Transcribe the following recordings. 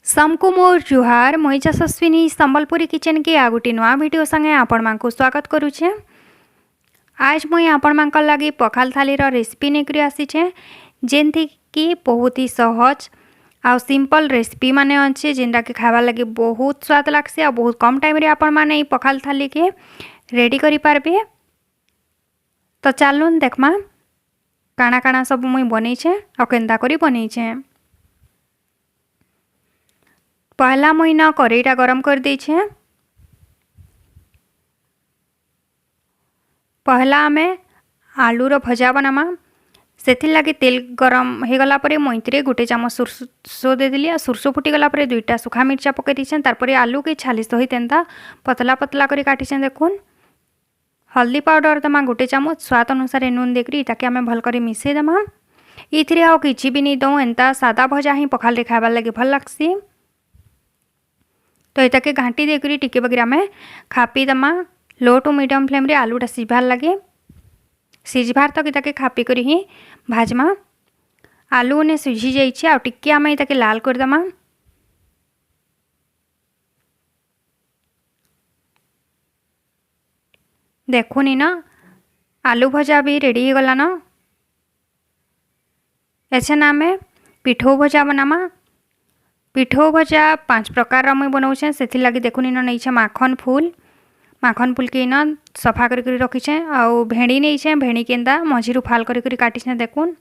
समकु मोर जुहार मुई यशस्विनी संबलपुरी किचन के आ गोटे नुआ वीडियो संगे आपण मानकु स्वागत करुछे। आज मुई आपण मानक लगी पखाल थालीर रेसिपी नेकरी आसीछे जेंथि कि बहुत ही सहज आ सिंपल रेसिपी माने अच्छे जेनटा कि खावा लगी बहुत स्वाद लागसे आ बहुत कम टाइम रे आपण माने पखाल थाली के रेडी करि पारबे। तो चलून देखमा काना काना सब मुई बनैछे आ केनता करी बनैछे। पहला महीना करेईटा गरम कर देछे। पहला आमे आलूर भजा बनामा सेथिर लागी तेल गरम हो गला परे मईतरे गोटे चामच सुरसो दे देली आ सुरसो फुटी गला परे दुईटा सुखा मिर्चा पके दीछे। तारपरे आलू के छाली सहित एंता पतला पतला करी काटिछे। देखुन हल्दी पाउडर दमा गोटे चामच स्वाद अनुसार नून देकरी ताकि आमे भल करी मिसई दमा। इथिरे आउ किछि भी नहीं दऊ एंता सादा भजा ही पखाल रे खाइबार लागी भल लागसी। तो ये घाटी देकरी टिके बगैर आम खापी दमा लो टू मीडियम फ्लेम रे आलूटा सिझबार लगे सिझबार तक ताके खापी करी ही भाजमा। आलू ने सिझी जाइए आ टिके आम ताके लाल कर दमा। देखुनी ना आलू भजा भी रेडी हो गला ना। ऐसे ना आम पिठो भजा बनामा। पिठो भजा 5 प्रकार मुई बनाऊे से लगी देखुन इन नहीं माखन फूल के इन सफा कर रखीचे आउ भेड़ी नहीं भेड़ी के मझीरू फाल कर काटिछे। देखुन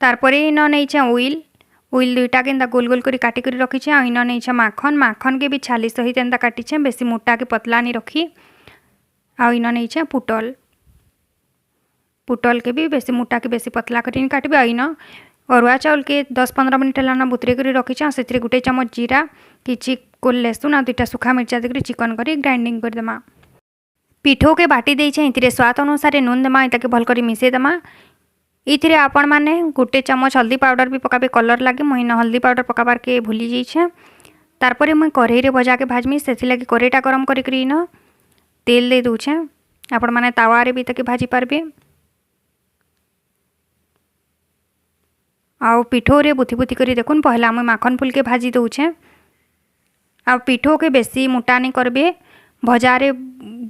तारपरे इन नहीं उइल दुईटा के गोल गोल कर काटिक रखीचे आ इन नहीं माखन के भी छाली सहित एंता काटिछे बेसी मोटा के पतला नहीं रखी। आ इन नहीं पुटल के भी बेसी मोटा के बेसी पतला कर काटबे। आ इन अरुआ चाउल के 10-15 मिनट लाना बुतरे कर रखीचे से गोटे चामच जीरा किछि कोल लहसुन आ दुईटा सुखा मिर्चा देकर चिकन करी ग्राइंडिंग कर देमा। पिठो के बाटी देइछे इथिरे स्वाद अनुसार नून देमा इताके भल करी मिसई देमा। इथिरे आपण माने गोटे चामच हल्दी पाउडर भी पकाबे कलर लागे मुई हल्दी पाउडर पकाबार के भूली जाइछे। तारपरे मुई कढ़ई रे भजा के भाजमी सेथि लागी कढ़ईटा गरम करी न तेल दे दूछे। आपण माने तावा रे भी ताके भाजी पारबे। आउ पिठो रे बुथी बुथी करी देखुन पहला मुई माखन फूल के भाजी दउछे। आ पिठो के बेसी मोटा नहीं करबे भजा रे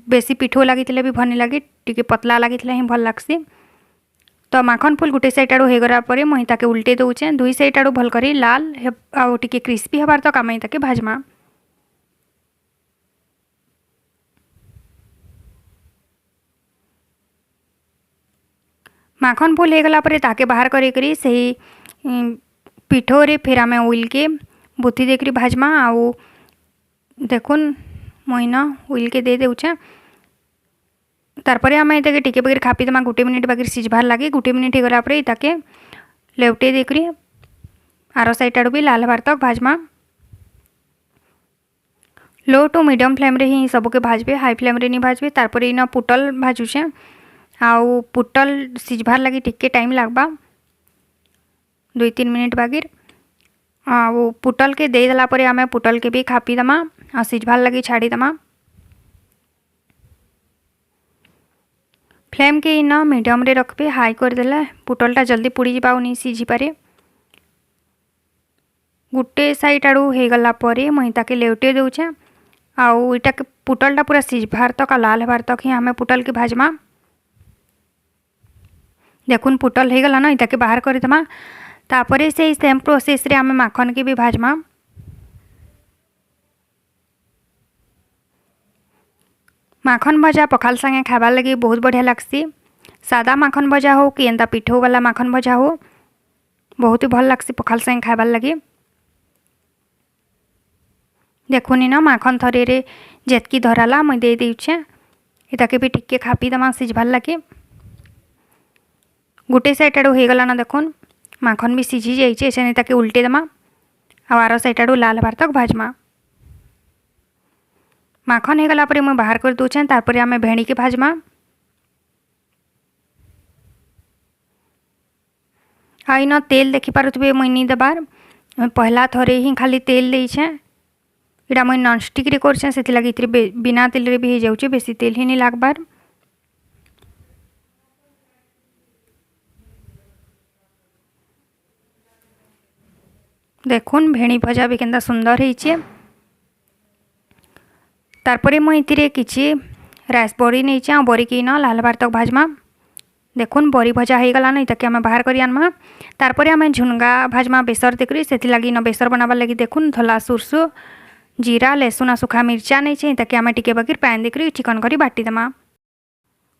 बेसी पिठो लागिथिले भी भल नहीं लागे टिके पतला लागिथिले ही भल लागसी। तो माखन फूल गोटे साइड आड़ू हो गला परे मुई ताके उल्टे दउछे दुई साइड आड़ू भल करी लाल आउ टिके क्रिस्पी हबार तक आमे ताके भाजमा। माखन फूल हो गला परे ताके बाहर करी सही पिठो रे फिर आमे उइल के बुथी देकरी भाजमा। आउ देखुन मुई उइल के दे देउछे। तारपरे आमे इताके टिके बगैर खापी दमा गोटे मिनिट बगैर सिझबार लागे गोटे मिनिट हो गला परे ताके लेवटे देकरी आरो साइड आड़ू भी लाल हबार तक भाजमा। लो टू मीडियम फ्लेम रे ही सबके भाजबे हाई फ्लेम रे नहीं भाजबे। तारपरे इन पुटल भाजुछे आउ पुटल सिझबार लगी टिके टाइम लागबा 2-3 मिनिट बागिर। आउ पुटल के दे देला परे आमे पुटल के भी खापी दमा आ सिझबार लगी छाड़ी दमा। फ्लेम के इन मीडियम रे रखबे हाई कर देला पुटलटा जल्दी पुड़ी जिबा नहीं सिझी पारे। गुटे साइड आड़ू हो गला परे मुई ताके लेवटे देउछे आउ इटा के पुटलटा पूरा सिझबार तक लाल हबार तक ही आमे पुटल के भाजमा। देखुन पुटल हो गला ना इताके बाहर कर देमा। तापरे से सेम प्रोसेस रे आमे माखन के भी भाजमा। माखन भजा पखाल संगे खाबार लगी बहुत बढ़िया लागसी। सादा माखन भजा हो कि एंता पिठो वाला माखन भजा हो बहुत ही भल लागसी पखाल संगे खाबार लगी। देखुनी ना माखन थरे रे जेतकी धराला मुई दे देउछे इताके भी टिके खापी दमा सिझबार लगी। गोटे साइड आड़ू हो गला ना देखुन माखन भी सिझी जाइए से ताके उल्टे दमा आ आरो साइड आड़ू लाल हबार तक भाजमा। माखन हो गला परे मुई बाहर कर दूछे। तारपरे आमे भेड़ी के भाजमा। आ इन तेल देखि पारुथबे मुई नहीं देबार पहला थरे ही खाली तेल देइछे। इटा मुई नॉनस्टिक रे करछे सेथि लागी इतरे बिना तेल रे भी हो जाउछे बेसी तेल ही नहीं लागबार। देखुन भेणी भजा भी केंता सुंदर होइछे। तारपरे मुई इतिरे किछि राइस बड़ी नहीं आ बरी की न लाल भार तक भाजमा। देखुन बरी भजा हो गलान इताके आम बाहर कर आनमा। तारपरे आम झुनगा भाजमा बेसर देकरी से लगी न बेसर बनाबार लगी देखुन धला सुरसु जीरा लेसुन आ सुखा मिर्चा नहीं ताकि आम टिके बगिर पैन देकरी चिकन करी बाटीदेमा।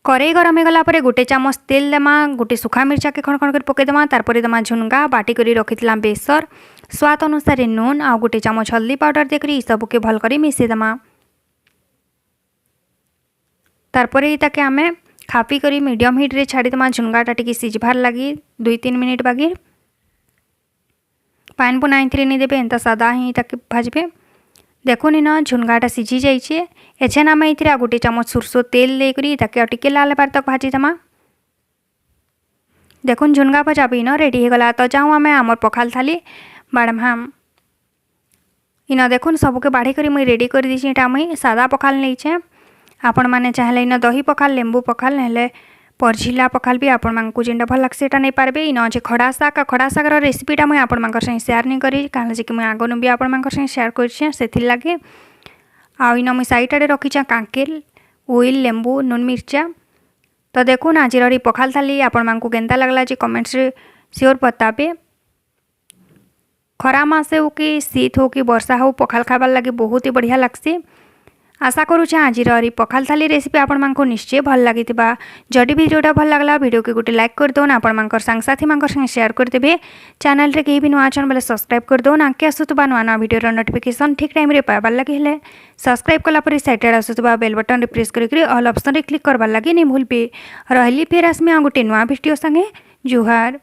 कड़ई गरम होगला गोटे चामच तेल देमा गोटे सुखा मिर्चा के खण खण कर पकईदेमा। तारपरे देमा झुनगा बाटी करी रखिथिला बेसर स्वाद अनुसार नून आ गोटे चामच हल्दी पाउडर देकरी सबू के भल करी मिसेदेमा। तारपरे इताके आमे खापी करी मीडियम हिट रे छाड़ीदेमा झुनगाटा टिके सिझबार लगी 2-3 मिनिट बागिर। पान पुना एंथरे नहीं देबे एंता सादा ही ताके भाजबे। देखुन इन झुनगाटा सिझी जाइए। एछेन आम ये गोटे चामच सुरसो तेल देकरी ताके टिके लाल बार तक भाजीदेमा। देखुन झुनगा भजा भी इन रेडी हो गला। तो जाऊँ आम आमर पखाल थाली बाड़मा। इन देखुन सबके बाढ़ी करी मुई रेडी कर दीची। एटा मुई सादा पखाल नहीं आपण मैंने चाहले इन दही पखाल लेंबू पखाल ना परझिला पखाल भी आपण मांको जेनटा भल लागसे नहीं पारबे। इन अच्छे खड़ा शाग रेसिपीटा मुई आपण मांकर संगे शेयर नहीं करी कारण जे कि मुई आगनु भी आपण मांकर संगे शेयर करछे सेथिर लागे। आ इन मुई साइड आड़े रखीचा कांकेल ओइल लेंबू नून मिर्चा। तो देखुन आज पखाल थाली आपण मांको केनता लागला जे कमेंट्स रे श्योर बताबे। खरा मासे हो कि शीत हो कि वर्षा हो पखाल खाबार लगे बहुत ही बढ़िया लगसी। आशा करुछे आज पखाल थाली रेसिपी आपण मांको निश्चय भल लगी। जदि वीडियोटा भल लगला वीडियो के गोटे लाइक कर दौन आपण मांकर सांगसाथी मांकर संगे शेयर करदेवे। चैनल रे कहीं भी नुआ अछन बोले सब्सक्राइब कर दौन आके आसुतबा नुआ नुआ वीडियो नोटिफिकेशन ठीक टाइम रे पाइबार लगे हेले सब्सक्राइब कला पर साइड आसुतबा बेल बटन रे प्रेस करी ऑल ऑप्शन रे क्लिक करबार लगे नहीं भूलबे। रहली फिर आसमी आ गोटे नुआ वीडियो संगे जुहार।